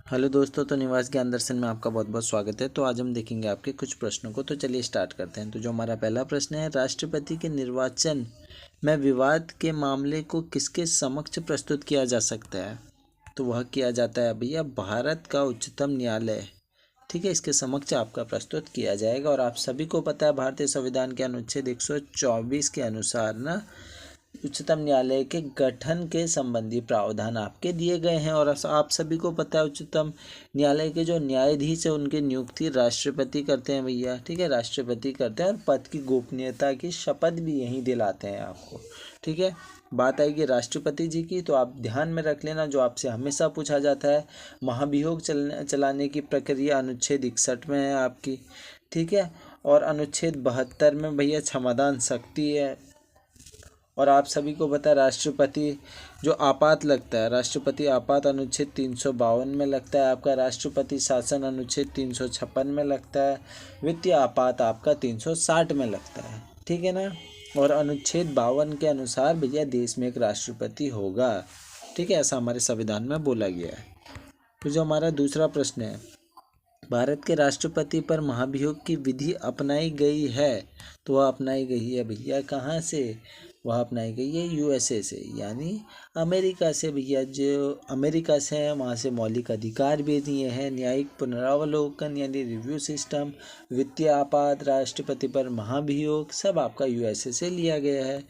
Hello दोस्तों, तो निवास ज्ञान दर्शन में आपका बहुत बहुत स्वागत है। तो आज हम देखेंगे आपके कुछ प्रश्नों को। तो चलिए स्टार्ट करते हैं। तो जो हमारा पहला प्रश्न है, राष्ट्रपति के निर्वाचन में विवाद के मामले को किसके समक्ष प्रस्तुत किया जा सकता है? तो वह किया जाता है भैया भारत का उच्चतम न्यायालय। ठीक है, इसके समक्ष आपका प्रस्तुत किया जाएगा। और आप सभी को पता है भारतीय संविधान के अनुच्छेद 124 के अनुसार ना उच्चतम न्यायालय के गठन के संबंधी प्रावधान आपके दिए गए हैं। और आप सभी को पता है उच्चतम न्यायालय के जो न्यायाधीश है उनकी नियुक्ति राष्ट्रपति करते हैं भैया। ठीक है, राष्ट्रपति करते हैं और पद की गोपनीयता की शपथ भी यहीं दिलाते हैं आपको। ठीक है, बात आएगी राष्ट्रपति जी की, तो आप ध्यान में रख लेना जो आपसे हमेशा पूछा जाता है। महाभियोग चलाने की प्रक्रिया अनुच्छेद 61 में है आपकी। ठीक है, और अनुच्छेद 72 में भैया क्षमादान शक्ति है। और आप सभी को पता है राष्ट्रपति जो आपात लगता है, राष्ट्रपति आपात अनुच्छेद 352 में लगता है आपका। राष्ट्रपति शासन अनुच्छेद 356 में लगता है। वित्तीय आपात आपका 360 में लगता है। ठीक है ना। और अनुच्छेद 52 के अनुसार भैया देश में एक राष्ट्रपति होगा। ठीक है, ऐसा हमारे संविधान में बोला गया है। तो जो हमारा दूसरा प्रश्न है, भारत के राष्ट्रपति पर महाभियोग की विधि अपनाई गई है। तो वह अपनाई गई है भैया कहाँ से? वह अपनाई गई है यूएसए से, यानी अमेरिका से भैया। जो अमेरिका से है वहाँ से मौलिक अधिकार भी दिए हैं। न्यायिक पुनरावलोकन यानी रिव्यू सिस्टम, वित्तीय आपात, राष्ट्रपति पर महाभियोग, सब आपका यूएसए से लिया गया है।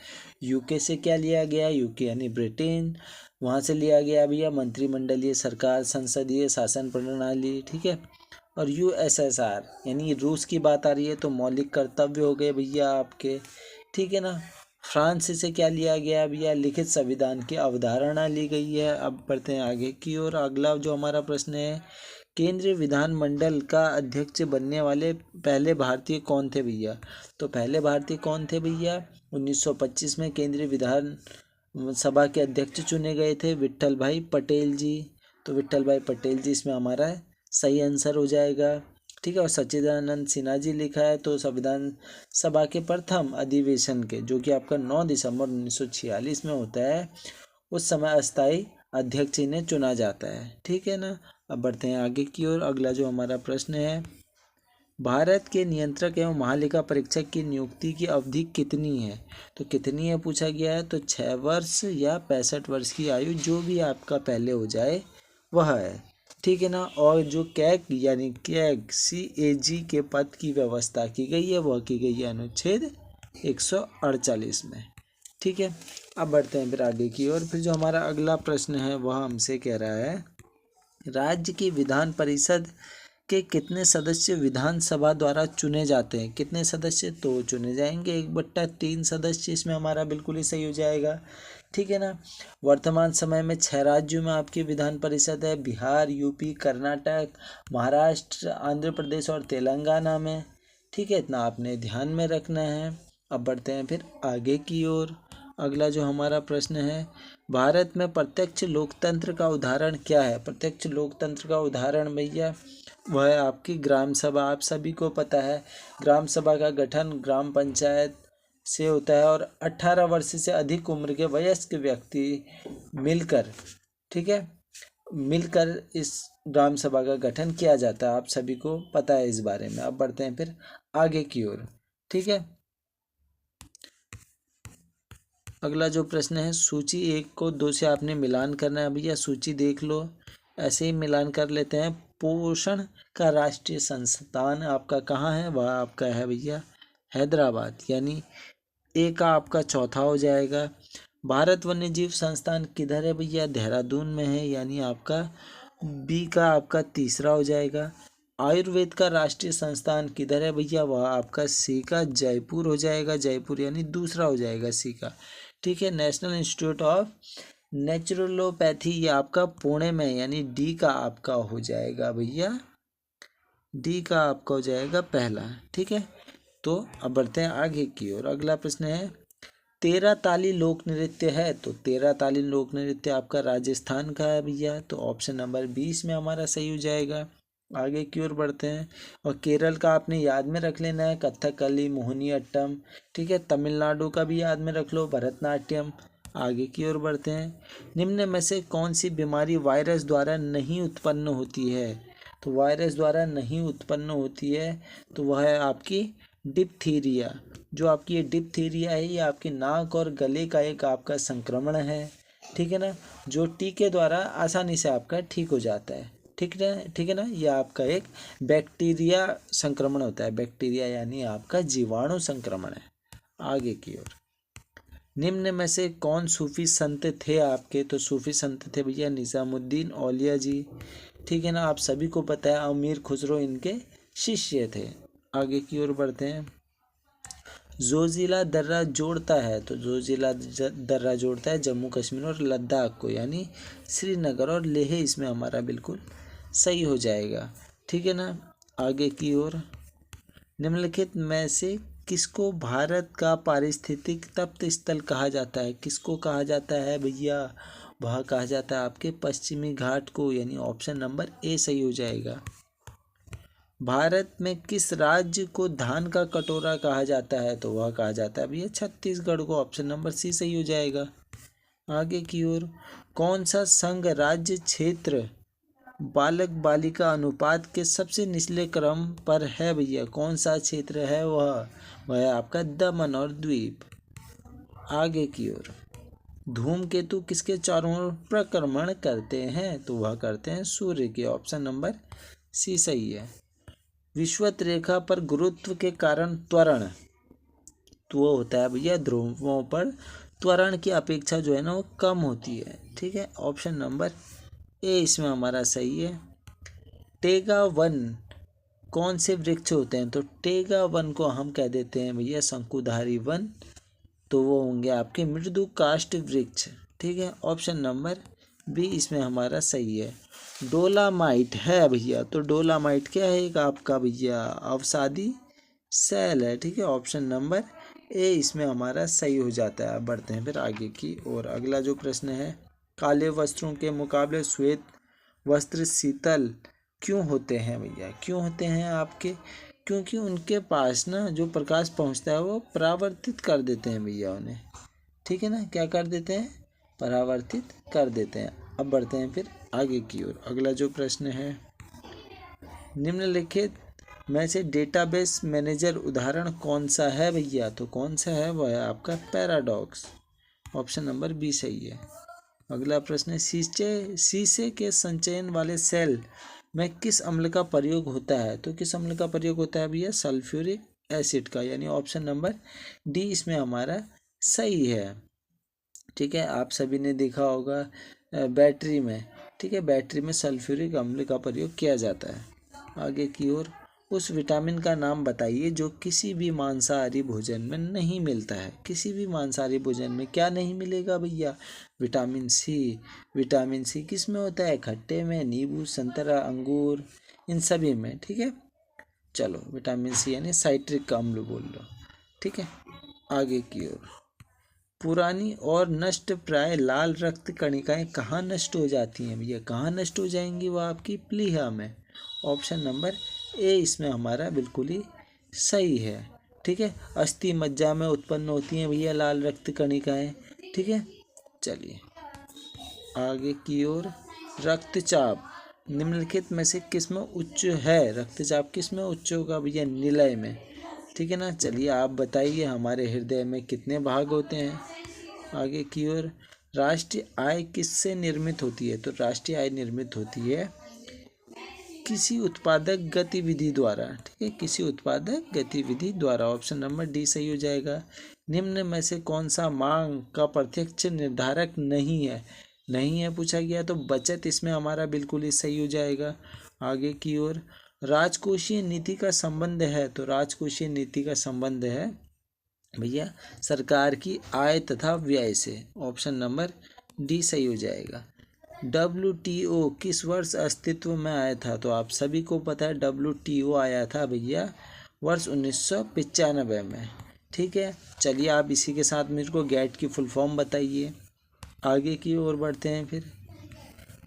यूके से क्या लिया गया? यूके यानी ब्रिटेन, वहाँ से लिया गया भैया मंत्रिमंडलीय सरकार, संसदीय शासन प्रणाली। ठीक है, और यूएसएसआर यानी रूस की बात आ रही है तो मौलिक कर्तव्य हो गए भैया आपके। ठीक है ना। फ्रांस से क्या लिया गया भैया? लिखित संविधान की अवधारणा ली गई है। अब बढ़ते हैं आगे की ओर। अगला जो हमारा प्रश्न है, केंद्रीय विधानमंडल का अध्यक्ष बनने वाले पहले भारतीय कौन थे भैया? तो पहले भारतीय कौन थे भैया? 1925 में केंद्रीय विधान सभा के अध्यक्ष चुने गए थे विट्ठल भाई पटेल जी। तो विट्ठल भाई पटेल जी इसमें हमारा सही आंसर हो जाएगा। ठीक है, और सच्चिदानंद सिन्हा जी लिखा है। तो संविधान सभा के प्रथम अधिवेशन के, जो कि आपका 9 दिसंबर 1946 में होता है, उस समय अस्थायी अध्यक्ष इन्हें चुना जाता है। ठीक है ना। अब बढ़ते हैं आगे की ओर। अगला जो हमारा प्रश्न है, भारत के नियंत्रक एवं महालेखा परीक्षक की नियुक्ति की अवधि कितनी है? तो कितनी है पूछा गया है। तो 6 वर्ष या 65 वर्ष की आयु, जो भी आपका पहले हो जाए वह है। ठीक है ना। और जो कैग यानी कैग CAG के पद की व्यवस्था की गई है वह की गई है अनुच्छेद 148 में। ठीक है, अब बढ़ते हैं फिर आगे की ओर। फिर जो हमारा अगला प्रश्न है वह हमसे कह रहा है, राज्य की विधान परिषद के कितने सदस्य विधानसभा द्वारा चुने जाते हैं? कितने सदस्य? तो चुने जाएंगे 1/3 सदस्य। इसमें हमारा बिल्कुल ही सही हो जाएगा। ठीक है ना। वर्तमान समय में 6 राज्यों में आपकी विधान परिषद है, बिहार, यूपी, कर्नाटक, महाराष्ट्र, आंध्र प्रदेश और तेलंगाना में। ठीक है, इतना आपने ध्यान में रखना है। अब बढ़ते हैं फिर आगे की ओर। अगला जो हमारा प्रश्न है, भारत में प्रत्यक्ष लोकतंत्र का उदाहरण क्या है? प्रत्यक्ष लोकतंत्र का उदाहरण भैया वह है आपकी ग्राम सभा। आप सभी को पता है ग्राम सभा का गठन ग्राम पंचायत से होता है और 18 वर्ष से अधिक उम्र के वयस्क व्यक्ति मिलकर, ठीक है, मिलकर इस ग्राम सभा का गठन किया जाता है। आप सभी को पता है इस बारे में। अब बढ़ते हैं फिर आगे की ओर। ठीक है, अगला जो प्रश्न है, सूची 1 को 2 से आपने मिलान करना है भैया। सूची देख लो, ऐसे ही मिलान कर लेते हैं। पोषण का राष्ट्रीय संस्थान आपका कहाँ है? वह आपका है भैया हैदराबाद, यानी ए का आपका चौथा हो जाएगा। भारत वन्य जीव संस्थान किधर है भैया? देहरादून में है, यानी आपका बी का आपका तीसरा हो जाएगा। आयुर्वेद का राष्ट्रीय संस्थान किधर है भैया? वह आपका सी का जयपुर हो जाएगा। जयपुर यानी दूसरा हो जाएगा सी का। ठीक है, नेशनल इंस्टीट्यूट ऑफ नेचुरलोपैथी ये आपका पुणे में, यानी डी का आपका हो जाएगा भैया, डी का आपका हो जाएगा पहला। ठीक है, तो अब बढ़ते हैं आगे की ओर। अगला प्रश्न है, 13 ताली लोक नृत्य है। तो 13 ताली लोक नृत्य आपका राजस्थान का है भैया। तो ऑप्शन नंबर 20 में हमारा सही हो जाएगा। आगे की ओर बढ़ते हैं। और केरल का आपने याद में रख लेना है कथकली, मोहिनी अट्टम। ठीक है, तमिलनाडु का भी याद में रख लो भरतनाट्यम। आगे की ओर बढ़ते हैं। निम्न में से कौन सी बीमारी वायरस द्वारा नहीं उत्पन्न होती है? तो वायरस द्वारा नहीं उत्पन्न होती है तो वह है आपकी डिप्थीरिया। जो आपकी ये डिप्थीरिया है ये आपकी नाक और गले का एक आपका संक्रमण है, ठीक है ना, जो टीके द्वारा आसानी से आपका ठीक हो जाता है, ठीक है ना। यह आपका एक बैक्टीरिया संक्रमण होता है, बैक्टीरिया यानी आपका जीवाणु संक्रमण है। आगे की ओर, निम्न में से कौन सूफी संत थे आपके? तो सूफी संत थे भैया निज़ामुद्दीन औलिया जी, ठीक है ना। आप सभी को पता है अमीर खुसरो इनके शिष्य थे। आगे की ओर बढ़ते हैं। जो जिला दर्रा जोड़ता है, तो जो जिला दर्रा जोड़ता है जम्मू कश्मीर और लद्दाख को, यानी श्रीनगर और लेह, इसमें हमारा बिल्कुल सही हो जाएगा, ठीक है ना। आगे की ओर, निम्नलिखित में से किसको भारत का पारिस्थितिक तप्त स्थल कहा जाता है? किसको कहा जाता है भैया? वह कहा जाता है आपके पश्चिमी घाट को, यानी ऑप्शन नंबर ए सही हो जाएगा। भारत में किस राज्य को धान का कटोरा कहा जाता है? तो वह कहा जाता है भैया छत्तीसगढ़ को, ऑप्शन नंबर सी सही हो जाएगा। आगे की ओर, कौन सा संघ राज्य क्षेत्र बालक बालिका अनुपात के सबसे निचले क्रम पर है भैया? कौन सा क्षेत्र है वह है आपका दमन और द्वीप। आगे की ओर, धूमकेतु किसके चारों ओर प्रक्रमण करते हैं? तो वह करते हैं सूर्य के, ऑप्शन नंबर सी सही है। विषुवत रेखा पर गुरुत्व के कारण त्वरण, तो वो होता है भैया ध्रुवों पर त्वरण की अपेक्षा जो है ना वो कम होती है, ठीक है, ऑप्शन नंबर ए इसमें हमारा सही है। टेगा वन कौन से वृक्ष होते हैं? तो टेगा वन को हम कह देते हैं भैया शंकुधारी वन, तो वो होंगे आपके मृदु काष्ठ वृक्ष, ठीक है, ऑप्शन नंबर बी इसमें हमारा सही है। डोलामाइट है भैया, तो डोलामाइट क्या है? एक आपका भैया अवसादी सेल है, ठीक है, ऑप्शन नंबर ए इसमें हमारा सही हो जाता है। अब बढ़ते हैं फिर आगे की और अगला जो प्रश्न है, काले वस्त्रों के मुकाबले श्वेत वस्त्र शीतल क्यों होते हैं भैया? क्यों होते हैं आपके? क्योंकि उनके पास ना जो प्रकाश पहुंचता है वो परावर्तित कर देते हैं भैया उन्हें, ठीक है ना, क्या कर देते हैं? परावर्तित कर देते हैं। अब बढ़ते हैं फिर आगे की ओर। अगला जो प्रश्न है, निम्नलिखित में से डेटाबेस मैनेजर उदाहरण कौन सा है भैया? तो कौन सा है? वह है आपका पैराडॉक्स, ऑप्शन नंबर बी सही है। अगला प्रश्न है, शीशे के संचयन वाले सेल में किस अम्ल का प्रयोग होता है? तो किस अम्ल का प्रयोग होता है भैया? सल्फ्यूरिक एसिड का, यानी ऑप्शन नंबर डी इसमें हमारा सही है, ठीक है। आप सभी ने देखा होगा बैटरी में, ठीक है, बैटरी में सल्फ्यूरिक अम्ल का प्रयोग किया जाता है। आगे की ओर, उस विटामिन का नाम बताइए जो किसी भी मांसाहारी भोजन में नहीं मिलता है। किसी भी मांसाहारी भोजन में क्या नहीं मिलेगा भैया? Vitamin C. विटामिन सी किस में होता है? खट्टे में, नींबू, संतरा, अंगूर, इन सभी में, ठीक है। चलो, विटामिन सी यानी साइट्रिक अम्ल बोल लो, ठीक है। आगे की ओर, पुरानी और नष्ट प्राय लाल रक्त कणिकाएं कहाँ नष्ट हो जाती हैं भैया? कहाँ नष्ट हो जाएंगी? वह आपकी प्लीहा में, ऑप्शन नंबर ए इसमें हमारा बिल्कुल ही सही है, ठीक है। अस्थि मज्जा में उत्पन्न होती हैं भैया लाल रक्त कणिकाएं, ठीक है। चलिए आगे की ओर, रक्तचाप निम्नलिखित में से किस में उच्च है? रक्तचाप किस में उच्च होगा भैया? निलय में, ठीक है ना। चलिए आप बताइए हमारे हृदय में कितने भाग होते हैं? आगे की ओर, राष्ट्रीय आय किससे निर्मित होती है? तो राष्ट्रीय आय निर्मित होती है किसी उत्पादक गतिविधि द्वारा, ठीक है, किसी उत्पादक गतिविधि द्वारा, ऑप्शन नंबर डी सही हो जाएगा। निम्न में से कौन सा मांग का प्रत्यक्ष निर्धारक नहीं है? नहीं है पूछा गया, तो बचत इसमें हमारा बिल्कुल ही सही हो जाएगा। आगे की ओर, राजकोषीय नीति का संबंध है, तो राजकोषीय नीति का संबंध है भैया सरकार की आय तथा व्यय से, ऑप्शन नंबर डी सही हो जाएगा। WTO किस वर्ष अस्तित्व में आया था? तो आप सभी को पता है WTO आया था भैया वर्ष 1995 में, ठीक है। चलिए आप इसी के साथ मेरे को गेट की फुल फॉर्म बताइए। आगे की ओर बढ़ते हैं फिर,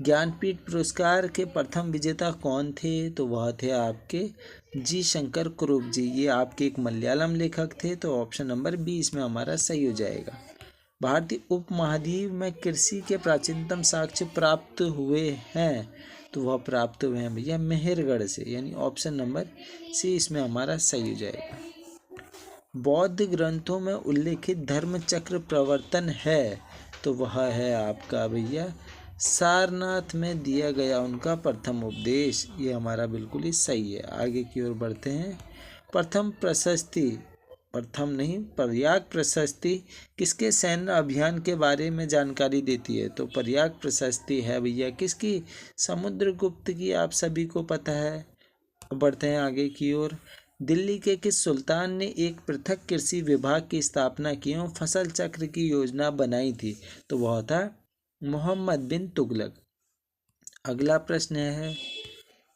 ज्ञानपीठ पुरस्कार के प्रथम विजेता कौन थे? तो वह थे आपके जी शंकर कुरुप जी, ये आपके एक मलयालम लेखक थे, तो ऑप्शन नंबर बी इसमें हमारा सही हो जाएगा। भारतीय उपमहाद्वीप में कृषि के प्राचीनतम साक्ष्य प्राप्त हुए हैं, तो वह प्राप्त हुए हैं भैया मेहरगढ़ से, यानी ऑप्शन नंबर सी इसमें हमारा सही हो जाएगा। बौद्ध ग्रंथों में उल्लेखित धर्म चक्र प्रवर्तन है, तो वह है आपका भैया सारनाथ में दिया गया उनका प्रथम उपदेश। ये हमारा बिल्कुल ही सही है। आगे की ओर बढ़ते हैं। प्रयाग प्रशस्ति किसके सैन्य अभियान के बारे में जानकारी देती है, तो प्रयाग प्रशस्ति है भैया किसकी, समुद्रगुप्त की, आप सभी को पता है। बढ़ते हैं आगे की ओर। दिल्ली के किस सुल्तान ने एक पृथक कृषि विभाग की स्थापना की एवं फसल चक्र की योजना बनाई थी, तो वह था मोहम्मद बिन तुगलक। अगला प्रश्न है,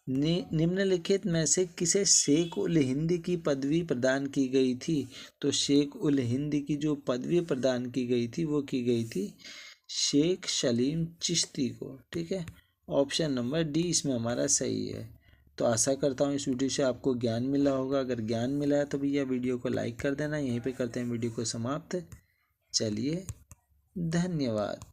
निम्नलिखित में से किसे शेख उल हिंद की पदवी प्रदान की गई थी, तो शेख उल हिंद की जो पदवी प्रदान की गई थी वो की गई थी शेख सलीम चिश्ती को। ठीक है, ऑप्शन नंबर डी इसमें हमारा सही है। तो आशा करता हूँ इस वीडियो से आपको ज्ञान मिला होगा। अगर ज्ञान मिला है तो भैया वीडियो को लाइक कर देना। यहीं पे करते हैं वीडियो को समाप्त। चलिए, धन्यवाद।